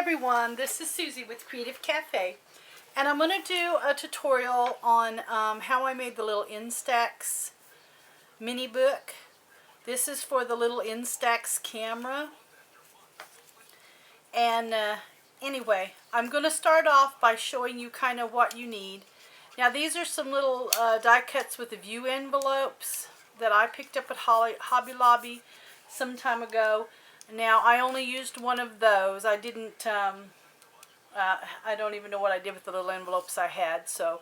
everyone, this is Susie with Creative Cafe, and I'm going to do a tutorial on how I made the little Instax mini book. This is for the little Instax camera, and anyway, I'm going to start off by showing you kind of what you need. Now these are some little die cuts with the view envelopes that I picked up at Hobby Lobby some time ago. Now I only used one of those. I didn't I don't even know what I did with the little envelopes I had. So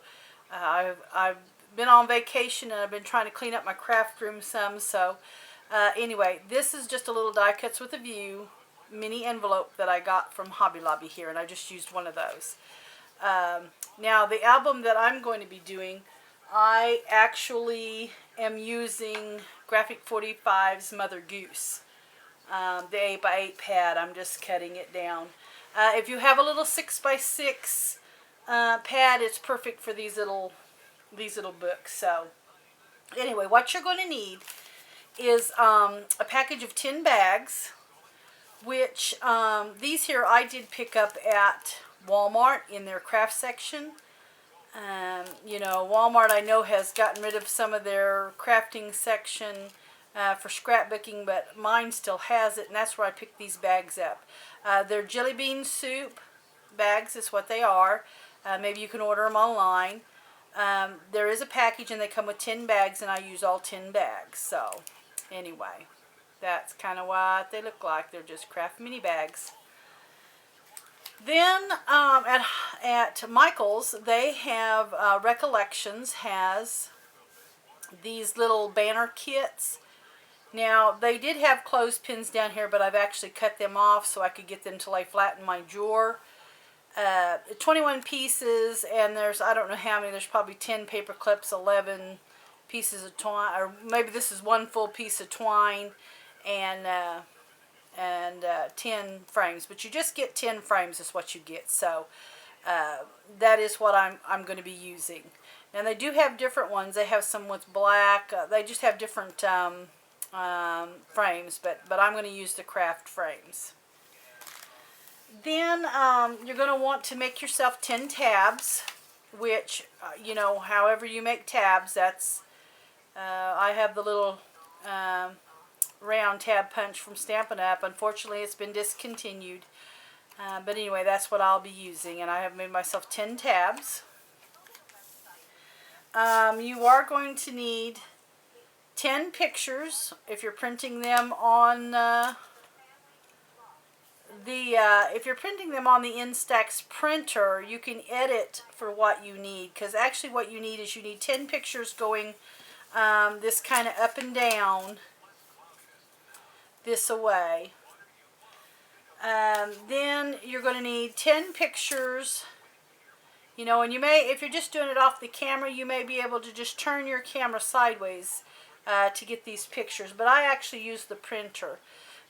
I've been on vacation and I've been trying to clean up my craft room some. So anyway, this is just a little die cuts with a view mini envelope that I got from Hobby Lobby here, and I just used one of those. Now the album that I'm going to be doing, I actually am using Graphic 45's Mother Goose. The 8x8 pad, I'm just cutting it down. If you have a little 6x6 pad, it's perfect for these little books. So anyway, what you're going to need is a package of 10 bags, which these here I did pick up at Walmart in their craft section. You know, Walmart I know has gotten rid of some of their crafting section for scrapbooking, but mine still has it, and that's where I picked these bags up. They're jelly bean soup bags is what they are. Maybe you can order them online. There is a package and they come with 10 bags, and I use all 10 bags. So anyway, that's kind of what they look like. They're just craft mini bags. Then at Michael's, they have Recollections has these little banner kits. Now, they did have clothespins down here, but I've actually cut them off so I could get them to lay flat in my drawer. 21 pieces, and there's, I don't know how many, there's probably 10 paper clips, 11 pieces of twine, or maybe this is one full piece of twine, and 10 frames. But you just get 10 frames is what you get, so that is what I'm going to be using. And they do have different ones. They have some with black. They just have different frames, but I'm going to use the craft frames. Then you're going to want to make yourself 10 tabs, which, you know, however you make tabs, that's, I have the little round tab punch from Stampin' Up. Unfortunately, it's been discontinued. But anyway, that's what I'll be using, and I have made myself 10 tabs. You are going to need 10 pictures if you're printing them on if you're printing them on the Instax printer. You can edit for what you need, because actually what you need is you need 10 pictures going this kind of up and down this away. Then you're going to need 10 pictures. You know, and you may, if you're just doing it off the camera, you may be able to just turn your camera sideways to get these pictures. But I actually use the printer.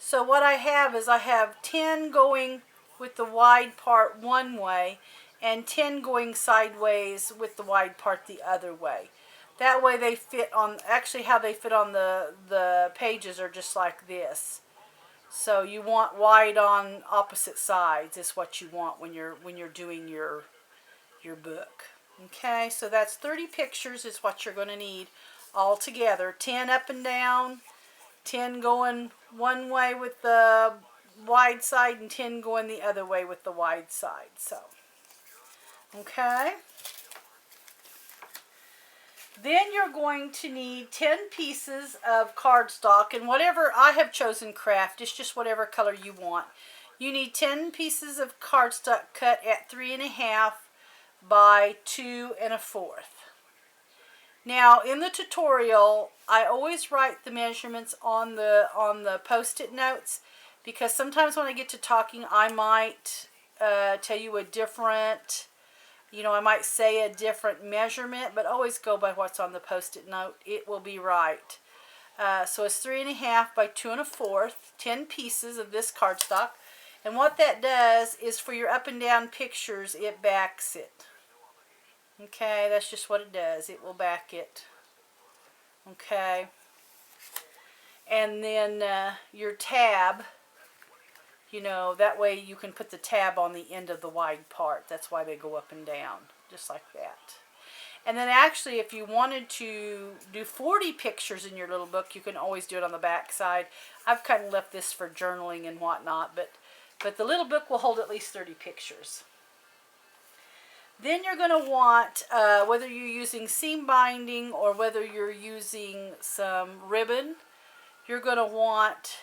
So what I have is I have 10 going with the wide part one way, and 10 going sideways with the wide part the other way. That way they fit on, actually how they fit on the pages are just like this. So you want wide on opposite sides is what you want when you're doing your book. Okay, so that's 30 pictures is what you're going to need all together. 10 up and down, 10 going one way with the wide side, and 10 going the other way with the wide side. So, okay. Then you're going to need 10 pieces of cardstock, and whatever, I have chosen craft, it's just whatever color you want. You need 10 pieces of cardstock cut at 3.5 by 2 1/4. Now in the tutorial, I always write the measurements on the post-it notes, because sometimes when I get to talking, I might tell you a different, you know, I might say a different measurement, but always go by what's on the post-it note. It will be right. So it's 3.5 by 2 1/4, 10 pieces of this cardstock. And what that does is for your up and down pictures, it backs it. Okay, that's just what it does. It will back it. Okay. And then your tab, You know, that way you can put the tab on the end of the wide part. That's why they go up and down, just like that. And then actually, if you wanted to do 40 pictures in your little book, you can always do it on the back side. I've kind of left this for journaling and whatnot, but the little book will hold at least 30 pictures. Then you're going to want, whether you're using seam binding or whether you're using some ribbon, you're going to want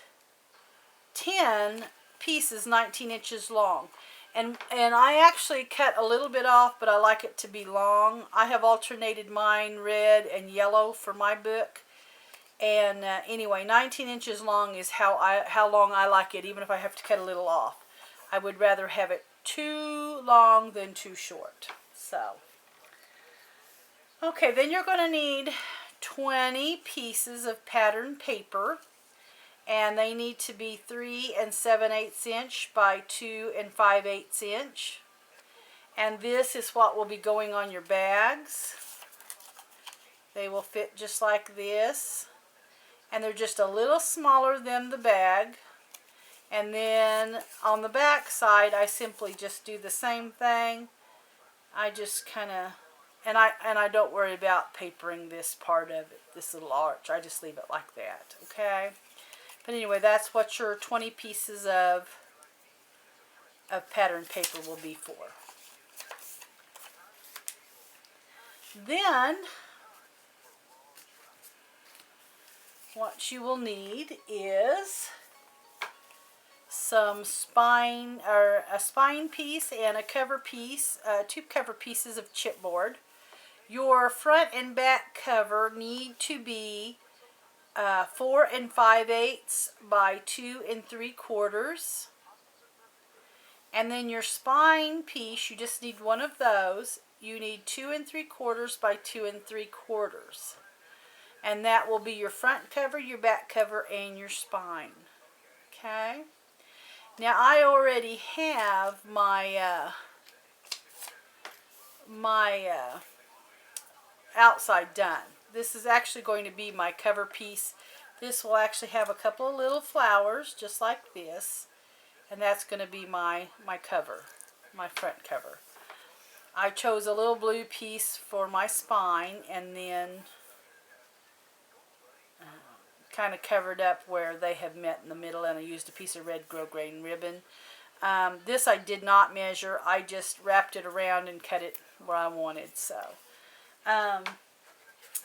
10 pieces 19 inches long. And I actually cut a little bit off, but I like it to be long. I have alternated mine red and yellow for my book. And anyway, 19 inches long is how long I like it, even if I have to cut a little off. I would rather have it too long than too short. So, okay, then you're going to need 20 pieces of pattern paper. And they need to be 3 7/8 inch by 2 5/8 inch. And this is what will be going on your bags. They will fit just like this. And they're just a little smaller than the bag. And then on the back side, I simply just do the same thing. I just kind of, and I don't worry about papering this part of it, this little arch. I just leave it like that, okay? But anyway, that's what your 20 pieces of pattern paper will be for. Then, what you will need is some spine, or a spine piece and a cover piece, two cover pieces of chipboard. Your front and back cover need to be 4 5/8 by 2 3/4. And then your spine piece, you just need one of those. You need 2 3/4 by 2 3/4. And that will be your front cover, your back cover, and your spine. Okay? Now I already have my outside done. This is actually going to be my cover piece. This will actually have a couple of little flowers just like this. And that's going to be my cover, my front cover. I chose a little blue piece for my spine and then kind of covered up where they have met in the middle, and I used a piece of red grosgrain ribbon. This I did not measure. I just wrapped it around and cut it where I wanted. So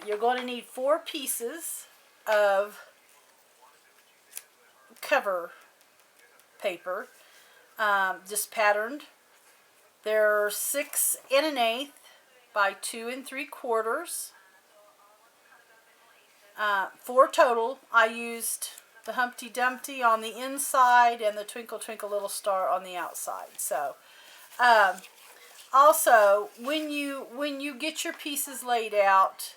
you're going to need 4 pieces of cover paper, just patterned. They're 6 1/8 by 2 3/4. 4 total. I used the Humpty Dumpty on the inside and the Twinkle Twinkle Little Star on the outside. So, also when you get your pieces laid out,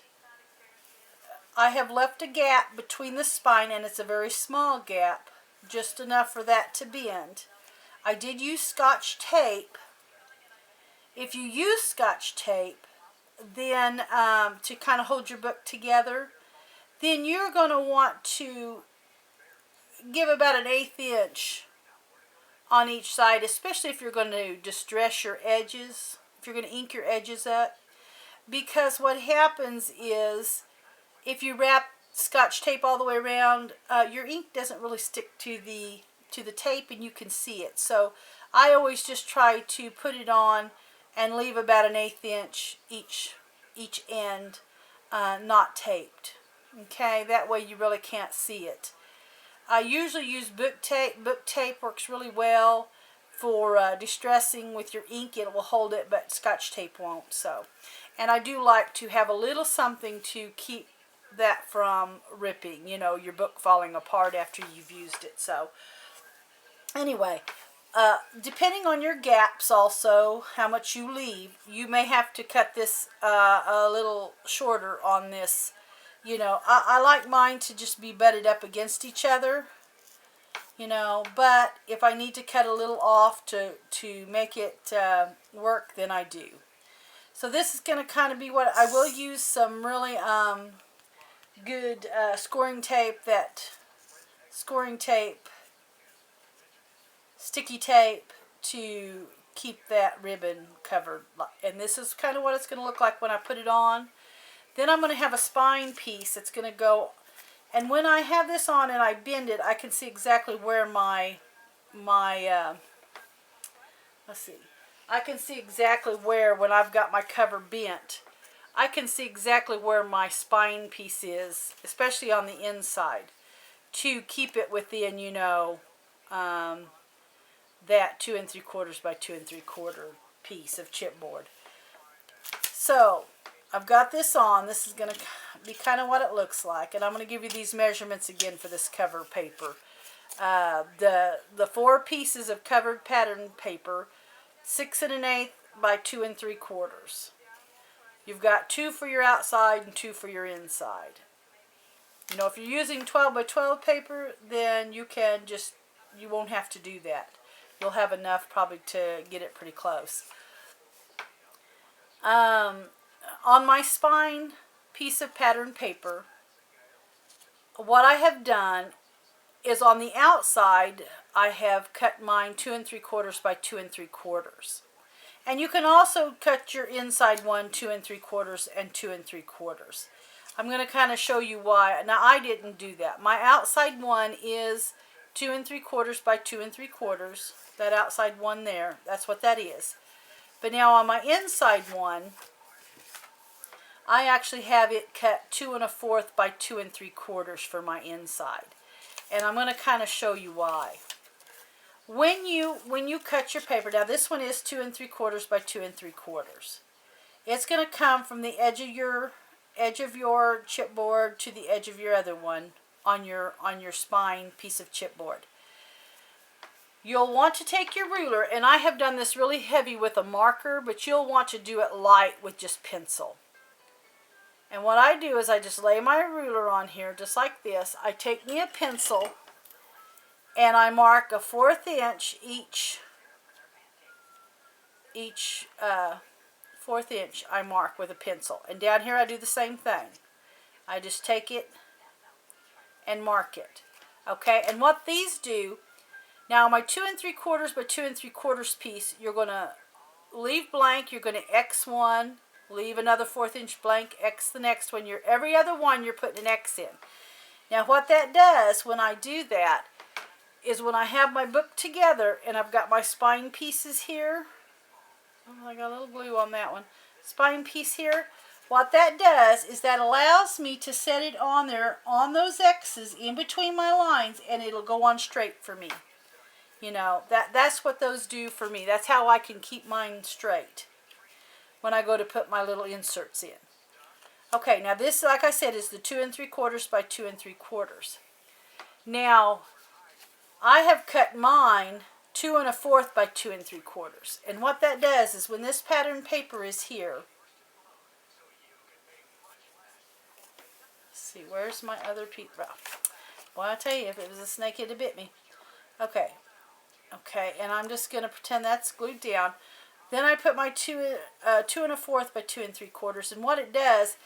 I have left a gap between the spine, and it's a very small gap, just enough for that to bend. I did use Scotch tape. If you use Scotch tape, then to kind of hold your book together, then you're going to want to give about an 1/8 inch on each side, especially if you're going to distress your edges, if you're going to ink your edges up. Because what happens is, if you wrap Scotch tape all the way around, your ink doesn't really stick to the tape, and you can see it. So I always just try to put it on and leave about an 1/8 inch each end not taped. Okay, that way you really can't see it. I usually use book tape. Book tape works really well for distressing with your ink. It will hold it, but Scotch tape won't. So, and I do like to have a little something to keep that from ripping, you know, your book falling apart after you've used it. So anyway, depending on your gaps also, how much you leave, you may have to cut this a little shorter on this. You know, I like mine to just be butted up against each other, you know, but if I need to cut a little off to make it work, then I do. So this is going to kind of be what I will use, some really good scoring tape sticky tape to keep that ribbon covered. And this is kind of what it's going to look like when I put it on. Then I'm going to have a spine piece that's going to go, and when I have this on and I bend it, I can see exactly where let's see, I can see exactly where, when I've got my cover bent, I can see exactly where my spine piece is, especially on the inside, to keep it within, you know, that 2 3/4 by 2 3/4 piece of chipboard. So I've got this on. This is going to be kind of what it looks like, and I'm going to give you these measurements again for this cover paper. The 4 pieces of covered pattern paper, 6 1/8 by 2 3/4. You've got 2 for your outside and 2 for your inside. You know, if you're using 12 by 12 paper, then you won't have to do that. You'll have enough probably to get it pretty close. On my spine piece of pattern paper, what I have done is on the outside, I have cut mine 2 3/4 by 2 3/4. And you can also cut your inside one 2 3/4 and 2 3/4. I'm going to kind of show you why. Now, I didn't do that. My outside one is 2 3/4 by 2 3/4. That outside one there, that's what that is. But now on my inside one, I actually have it cut 2 1/4 by 2 3/4 for my inside. And I'm going to kind of show you why. When you cut your paper, now this one is 2 3/4 by 2 3/4. It's going to come from the edge of your chipboard to the edge of your other one on your spine piece of chipboard. You'll want to take your ruler, and I have done this really heavy with a marker, but you'll want to do it light with just pencil. And what I do is I just lay my ruler on here just like this. I take me a pencil and I mark a 1/4 inch each 1/4 inch I mark with a pencil. And down here I do the same thing. I just take it and mark it. Okay, and what these do, now my 2 3/4 by 2 3/4 piece, you're going to leave blank. You're going to X one, leave another 1/4 inch blank, X the next one. Every other one you're putting an X in. Now what that does when I do that is when I have my book together and I've got my spine pieces here. Oh, I got a little glue on that one. Spine piece here. What that does is that allows me to set it on there on those X's in between my lines, and it'll go on straight for me. You know, that's what those do for me. That's how I can keep mine straight when I go to put my little inserts in. Okay, now this, like I said, is the 2 3/4 by 2 3/4. Now, I have cut mine 2 1/4 by 2 3/4. And what that does is when this pattern paper is here, let's see, where's my other piece? Well, I tell you, if it was a snake, it'd have bit me. Okay. Okay, and I'm just going to pretend that's glued down. Then I put my 2 1/4 by 2 3/4, and what it does,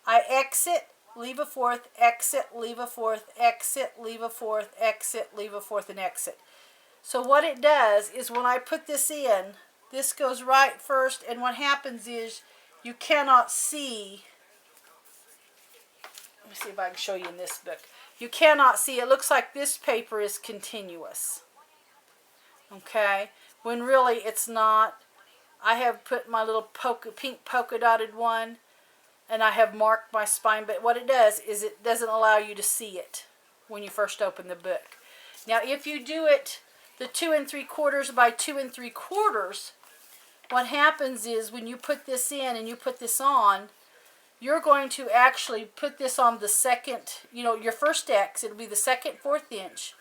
I exit, leave a 1/4, exit, leave a 1/4, exit, leave a 1/4, exit, leave a 1/4, and exit. So what it does is when I put this in, this goes right first, and what happens is you cannot see. Let me see if I can show you in this book. You cannot see. It looks like this paper is continuous. Okay, when really it's not. I have put my little pink polka dotted one, and I have marked my spine, but what it does is it doesn't allow you to see it when you first open the book. Now, if you do it the 2 3/4 by 2 3/4, what happens is when you put this in and you put this on, you're going to actually put this on the second, you know, your first X. It'll be the second 1/4 inch.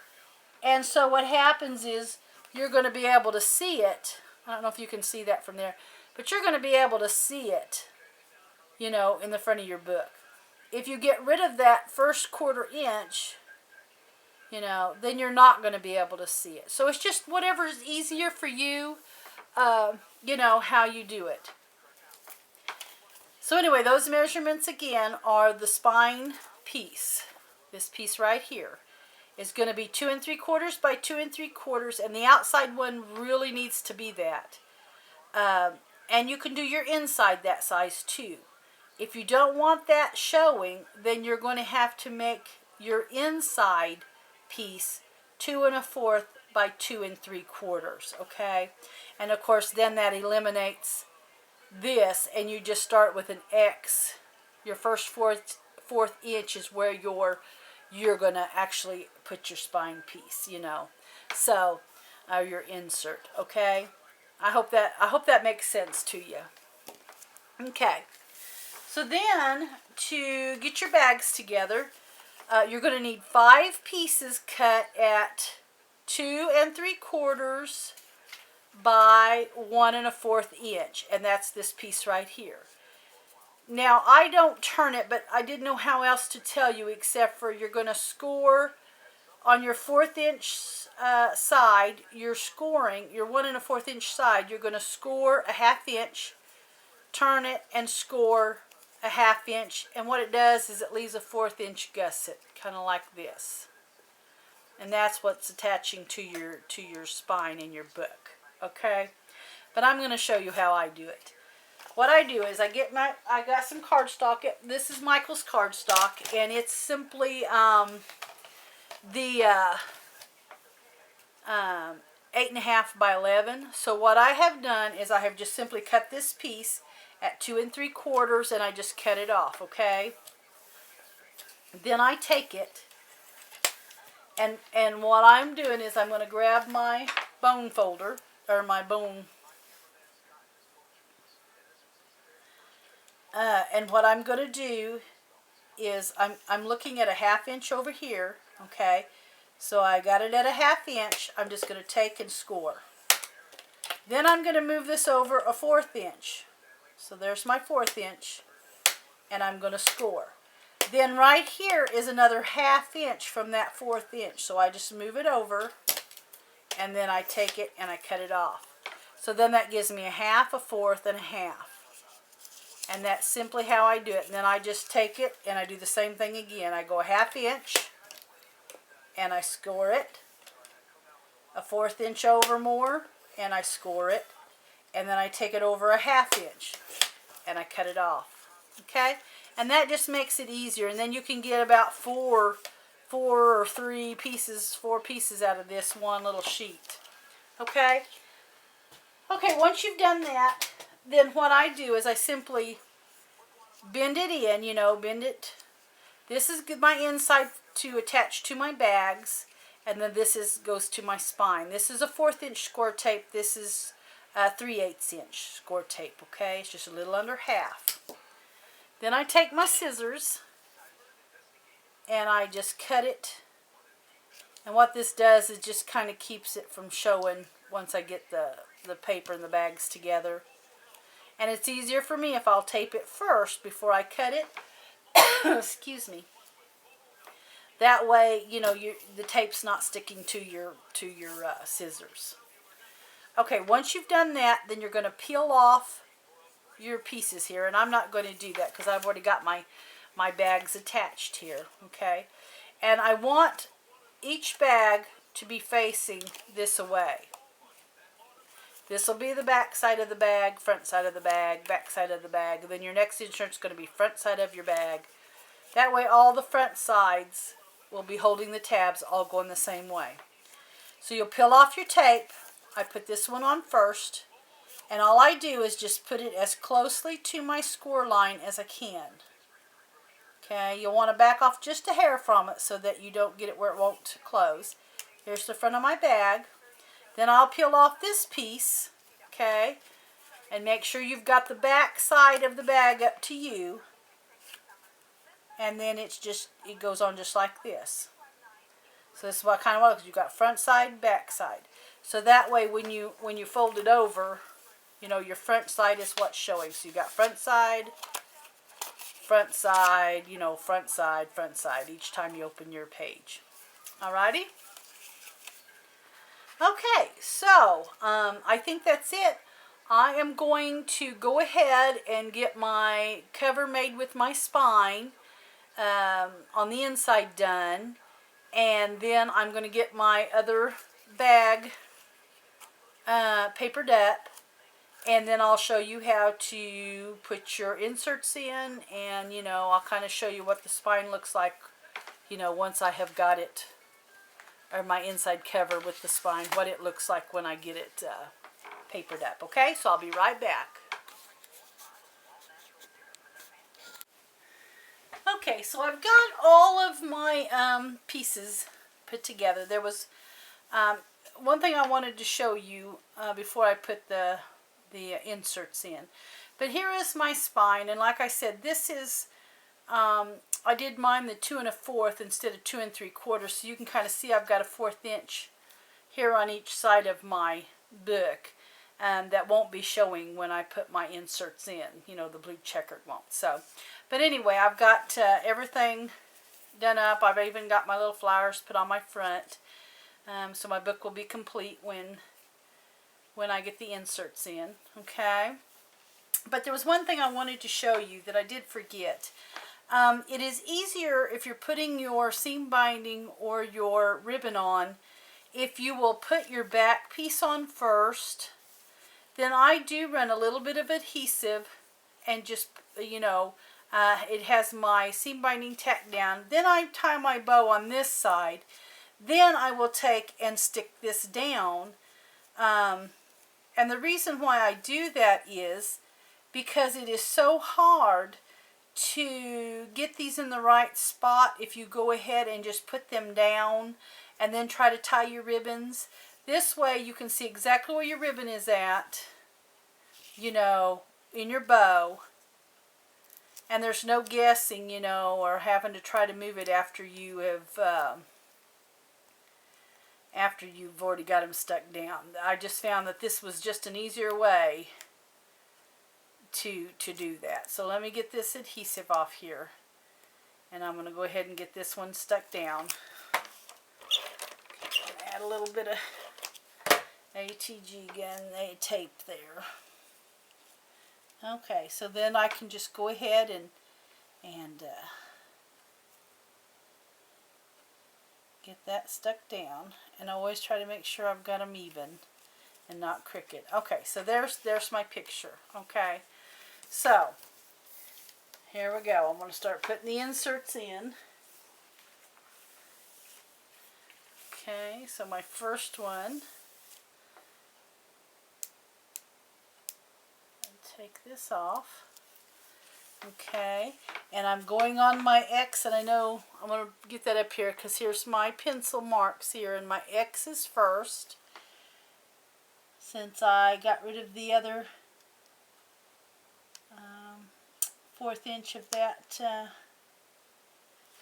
And so what happens is you're going to be able to see it. I don't know if you can see that from there, but you're going to be able to see it, you know, in the front of your book. If you get rid of that first 1/4 inch, you know, then you're not going to be able to see it. So it's just whatever is easier for you, you know, how you do it. So anyway, those measurements again are the spine piece, this piece right here. is going to be 2 3/4 by 2 3/4, and the outside one really needs to be that. And you can do your inside that size too. If you don't want that showing, then you're going to have to make your inside piece 2 1/4 by 2 3/4, okay? And of course then that eliminates this, and you just start with an X. Your first fourth inch is where you're going to actually put your spine piece, you know. So, your insert, okay? I hope that makes sense to you. Okay. So then, to get your bags together, you're going to need 5 pieces cut at 2 3/4 by 1 1/4 inch, and that's this piece right here. Now, I don't turn it, but I didn't know how else to tell you except for you're going to score on your 1/4 inch side. You're scoring your 1 1/4 inch side. You're going to score a 1/2 inch, turn it, and score a 1/2 inch. And what it does is it leaves a 1/4 inch gusset, kind of like this. And that's what's attaching to your spine in your book. Okay, but I'm going to show you how I do it. What I do is I got some cardstock. This is Michael's cardstock, and it's simply the 8.5 by 11. So what I have done is I have just simply cut this piece at 2 3/4, and I just cut it off. Okay. Then I take it, and what I'm doing is I'm going to grab my bone folder, or my bone. And what I'm going to do is I'm looking at a 1/2 inch over here, okay? So I got it at a 1/2 inch. I'm just going to take and score. Then I'm going to move this over a 1/4 inch. So there's my 1/4 inch, and I'm going to score. Then right here is another 1/2 inch from that 1/4 inch. So I just move it over, and then I take it and I cut it off. So then that gives me a 1/2, a 1/4, and a 1/2. And that's simply how I do it. And then I just take it and I do the same thing again. I go a 1/2 inch and I score it. A 1/4 inch over more and I score it. And then I take it over a 1/2 inch and I cut it off. Okay? And that just makes it easier. And then you can get about four or 4 pieces out of this one little sheet. Okay? Okay, once you've done that, then what I do is I simply bend it in, bend it. This is my inside to attach to my bags, and then this goes to my spine. This is a 1/4 inch score tape. This is a 3/8 inch score tape, okay? It's just a little under half. Then I take my scissors, and I just cut it. And what this does is just kind of keeps it from showing once I get the paper and the bags together. And it's easier for me if I'll tape it first before I cut it. Excuse me. That way, the tape's not sticking to your scissors. Okay, once you've done that, then you're going to peel off your pieces here. And I'm not going to do that because I've already got my bags attached here. Okay. And I want each bag to be facing this away. This will be the back side of the bag, front side of the bag, back side of the bag. And then your next insert is going to be front side of your bag. That way all the front sides will be holding the tabs, all going the same way. So you'll peel off your tape. I put this one on first. And all I do is just put it as closely to my score line as I can. Okay, you'll want to back off just a hair from it so that you don't get it where it won't close. Here's the front of my bag. Then I'll peel off this piece, okay, and make sure you've got the back side of the bag up to you. And then it goes on just like this. So this is what kind of looks. You've got front side, back side. So that way when you fold it over, your front side is what's showing. So you've got front side, front side, front side, front side each time you open your page. Alrighty? Okay, so I think that's it. I am going to go ahead and get my cover made with my spine on the inside done. And then I'm going to get my other bag, papered up, and then I'll show you how to put your inserts in, and I'll kind of show you what the spine looks like, once I have got it, or my inside cover with the spine, what it looks like when I get it papered up. Okay, so I'll be right back. Okay, so I've got all of my pieces put together. There was one thing I wanted to show you before I put the inserts in. But here is my spine, and like I said, this is, I did mine the 2 1/4 instead of 2 3/4, so you can kind of see I've got a 1/4 inch here on each side of my book. That won't be showing when I put my inserts in. The blue checkered won't. So, but anyway, I've got everything done up. I've even got my little flowers put on my front. So my book will be complete when I get the inserts in. Okay. But there was one thing I wanted to show you that I did forget. It is easier if you're putting your seam binding or your ribbon on, if you will put your back piece on first. Then I do run a little bit of adhesive and just, it has my seam binding tacked down. Then I tie my bow on this side. Then I will take and stick this down. And the reason why I do that is because it is so hard to get these in the right spot if you go ahead and just put them down and then try to tie your ribbons. This way you can see exactly where your ribbon is at, in your bow. And there's no guessing, or having to try to move it after you have, after you've already got them stuck down. I just found that this was just an easier way to do that. So let me get this adhesive off here. And I'm going to go ahead and get this one stuck down. Add a little bit of ATG gun tape there. Okay, so then I can just go ahead and get that stuck down. And I always try to make sure I've got them even and not crooked. Okay, so there's my picture. Okay, so here we go. I'm going to start putting the inserts in. Okay, so my first one, I'll take this off. Okay, and I'm going on my X, and I know I'm going to get that up here because here's my pencil marks here, and my X is first, since I got rid of the other 1/4 inch of that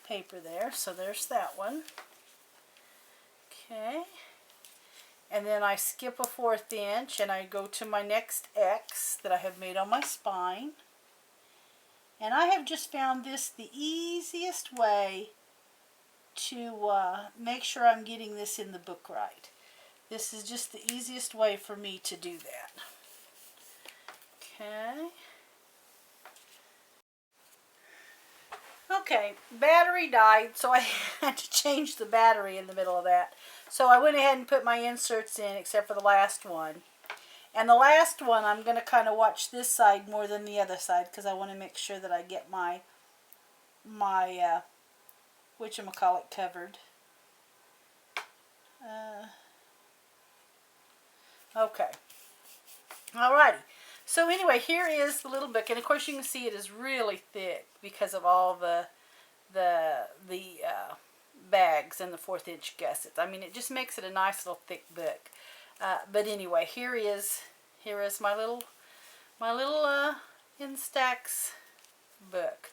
paper there. So there's that one. Okay, and then I skip a 1/4 inch and I go to my next X that I have made on my spine. And I have just found this the easiest way to make sure I'm getting this in the book right. This is just the easiest way for me to do that. Okay. Okay, battery died, so I had to change the battery in the middle of that. So I went ahead and put my inserts in, except for the last one. And the last one, I'm going to kind of watch this side more than the other side, because I want to make sure that I get my whatchamacallit covered. Okay. Alrighty. So anyway, here is the little book, and of course you can see it is really thick because of all the bags and the 1/4 inch gussets. I mean, it just makes it a nice little thick book. But anyway, here is my little Instax book,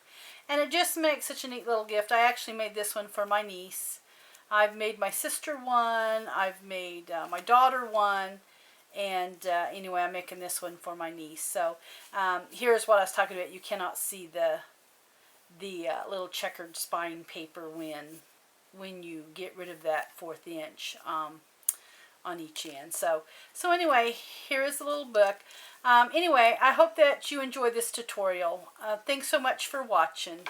and it just makes such a neat little gift. I actually made this one for my niece. I've made my sister one. I've made my daughter one. And anyway, I'm making this one for my niece. So here's what I was talking about. You cannot see the little checkered spine paper when you get rid of that 1/4 inch on each end. So anyway, here is the little book. Anyway, I hope that you enjoy this tutorial. Thanks so much for watching.